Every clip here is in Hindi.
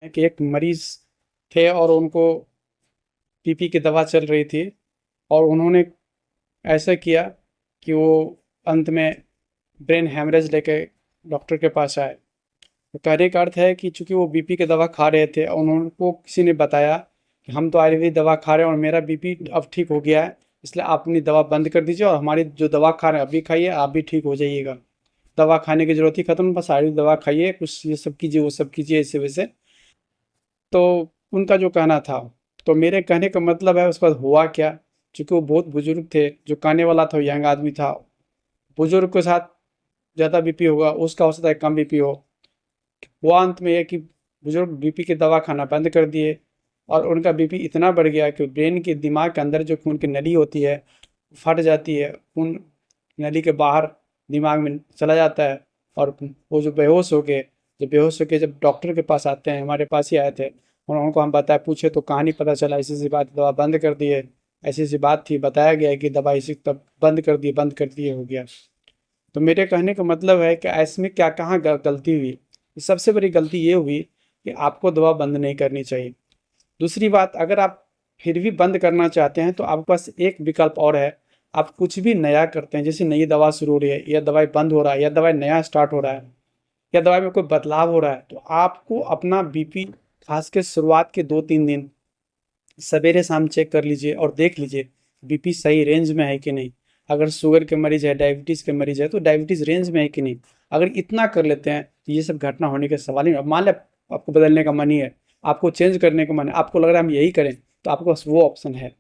कि एक मरीज़ थे और उनको बीपी की दवा चल रही थी और उन्होंने ऐसा किया कि वो अंत में ब्रेन हैमरेज लेके डॉक्टर के पास आए। तो कहने का अर्थ है कि चूँकि वो बीपी की दवा खा रहे थे और उनको किसी ने बताया कि हम तो आयुर्वेदिक दवा खा रहे हैं और मेरा बीपी अब ठीक हो गया है, इसलिए आप अपनी दवा बंद कर दीजिए और हमारी जो दवा खा रहे हैं अभी खाइए, आप भी ठीक हो जाइएगा। दवा खाने की ज़रूरत ही खत्म, बस आयुर्वेदिक दवा खाइए, कुछ ये सब कीजिए, वो सब कीजिए, ऐसे वैसे। तो उनका जो कहना था, तो मेरे कहने का मतलब है उसके बाद हुआ क्या, चूँकि वो बहुत बुजुर्ग थे, जो कहने वाला था वो यंग आदमी था। बुजुर्ग के साथ ज़्यादा बीपी होगा, उसका हो सकता है कम बीपी हो। हुआ अंत में ये कि बुजुर्ग बीपी की दवा खाना बंद कर दिए और उनका बीपी इतना बढ़ गया कि ब्रेन के दिमाग के अंदर जो खून की नली होती है फट जाती है, खून नली के बाहर दिमाग में चला जाता है और वो जो बेहोश होके जब डॉक्टर के पास आते हैं, हमारे पास ही आए थे और उनको हम बताया, पूछे तो कहानी पता चला, ऐसी सी बात, दवा बंद कर दिए, ऐसी सी बात थी, बताया गया कि दवा इसी तब बंद कर दिए, हो गया। तो मेरे कहने का मतलब है कि इसमें क्या कहाँ गलती हुई। सबसे बड़ी गलती ये हुई कि आपको दवा बंद नहीं करनी चाहिए। दूसरी बात, अगर आप फिर भी बंद करना चाहते हैं तो आपके पास एक विकल्प और है। आप कुछ भी नया करते हैं, जैसे नई दवा शुरू हो रही है या दवाई बंद हो रहा है या दवाई नया स्टार्ट हो रहा है या दवाई में कोई बदलाव हो रहा है, तो आपको अपना बीपी खास के शुरुआत के 2-3 दिन सवेरे शाम चेक कर लीजिए और देख लीजिए बीपी सही रेंज में है कि नहीं। अगर शुगर के मरीज है, डायबिटीज़ के मरीज है, तो डायबिटीज़ रेंज में है कि नहीं। अगर इतना कर लेते हैं तो ये सब घटना होने के सवाल ही नहीं। अब मान लें आपको बदलने का मन ही है, आपको चेंज करने का मन है, आपको लग रहा है हम यही करें, तो आपके पास वो ऑप्शन है।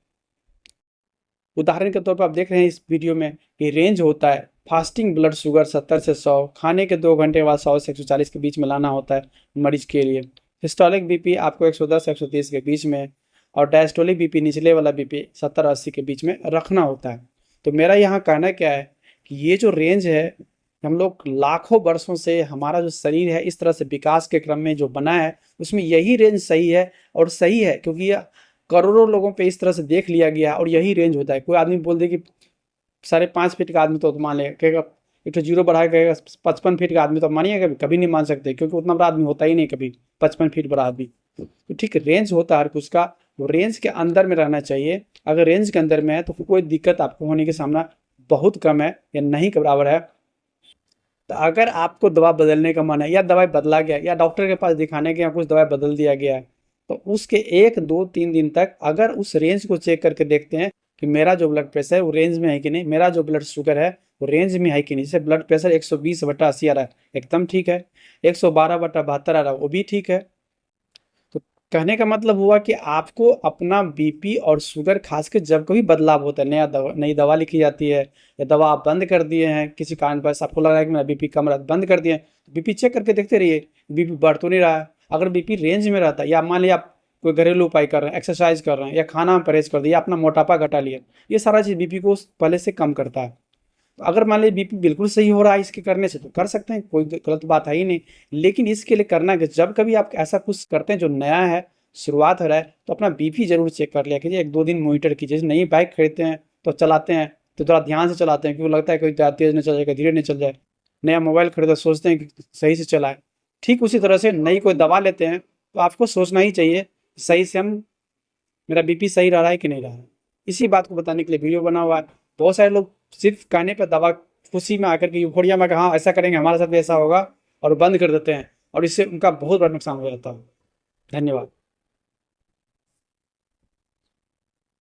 उदाहरण के तौर पर आप देख रहे हैं इस वीडियो में कि रेंज होता है फास्टिंग ब्लड शुगर 70 से 100, खाने के 2 घंटे बाद 100 से 140 के बीच में लाना होता है मरीज के लिए। हिस्टोलिक बीपी आपको 110-130 के बीच में और डायस्टोलिक बीपी निचले वाला बीपी 70-80 के बीच में रखना होता है। तो मेरा यहाँ कहना क्या है कि ये जो रेंज है, हम लोग लाखों वर्षों से हमारा जो शरीर है इस तरह से विकास के क्रम में जो बना है, उसमें यही रेंज सही है और सही है, क्योंकि यह करोड़ों लोगों पे इस तरह से देख लिया गया और यही रेंज होता है। कोई आदमी बोल दे कि 5.5 फीट का आदमी, तो मान ले कहेगा, एक तो जीरो बढ़ा कहेगा 55 फीट का आदमी, तो मानिएगा कभी कभी नहीं मान सकते, क्योंकि उतना बड़ा आदमी होता ही नहीं कभी 55 फीट बड़ा आदमी। तो ठीक रेंज होता है हर कुछ का, वो रेंज के अंदर में रहना चाहिए। अगर रेंज के अंदर में है तो कोई दिक्कत आपको होने की संभावना बहुत कम है या नहीं के बराबर है। तो अगर आपको दवा बदलने का मन है या दवाई बदला गया या डॉक्टर के पास दिखाने के या कुछ दवाई बदल दिया गया है, तो उसके 1-2-3 दिन तक अगर उस रेंज को चेक करके देखते हैं कि मेरा जो ब्लड प्रेशर है वो रेंज में है कि नहीं, मेरा जो ब्लड शुगर है वो रेंज में है कि नहीं। जैसे ब्लड प्रेशर 120/80 आ रहा है, एकदम ठीक है। 112/72 आ रहा है, वो भी ठीक है। तो कहने का मतलब हुआ कि आपको अपना बीपी और शुगर खास के जब कभी बदलाव होता है, नई दवा लिखी जाती है या दवा आप बंद कर दिए हैं किसी कारण बस आपको लग रहा है कि मेरा बीपी कम रहा, बंद कर दिए हैं, तो बीपी चेक करके देखते रहिए बीपी बढ़ तो नहीं रहा है। अगर बीपी रेंज में रहता है या मान लिया आप कोई घरेलू उपाय कर रहे हैं, एक्सरसाइज कर रहे हैं या खाना में परहेज कर दिया या अपना मोटापा घटा लिया, ये सारा चीज़ बीपी को पहले से कम करता है। तो अगर मान लीजिए बीपी बिल्कुल सही हो रहा है इसके करने से, तो कर सकते हैं, कोई गलत बात है ही नहीं। लेकिन इसके लिए करना है कि जब कभी आप ऐसा कुछ करते हैं जो नया है, शुरुआत हो रहा है, तो अपना बीपी जरूर चेक कर लिया कीजिए, 1-2 दिन मॉनिटर कीजिए। नई बाइक खरीदते हैं तो चलाते हैं तो थोड़ा ध्यान से चलाते हैं, क्योंकि लगता है कोई तेज न चल जाएगा, धीरे नहीं चल जाए। नया मोबाइल खरीदो, सोचते हैं कि सही से चलाए। ठीक उसी तरह से नई कोई दवा लेते हैं तो आपको सोचना ही चाहिए सही से हम मेरा बीपी सही रह रहा है कि नहीं रहा है। इसी बात को बताने के लिए वीडियो बना हुआ है। बहुत सारे लोग सिर्फ कहने पर दवा खुशी में आकर के यूफोरिया में हाँ ऐसा करेंगे हमारे साथ भी ऐसा होगा और बंद कर देते हैं, और इससे उनका बहुत बड़ा नुकसान हो जाता है। धन्यवाद।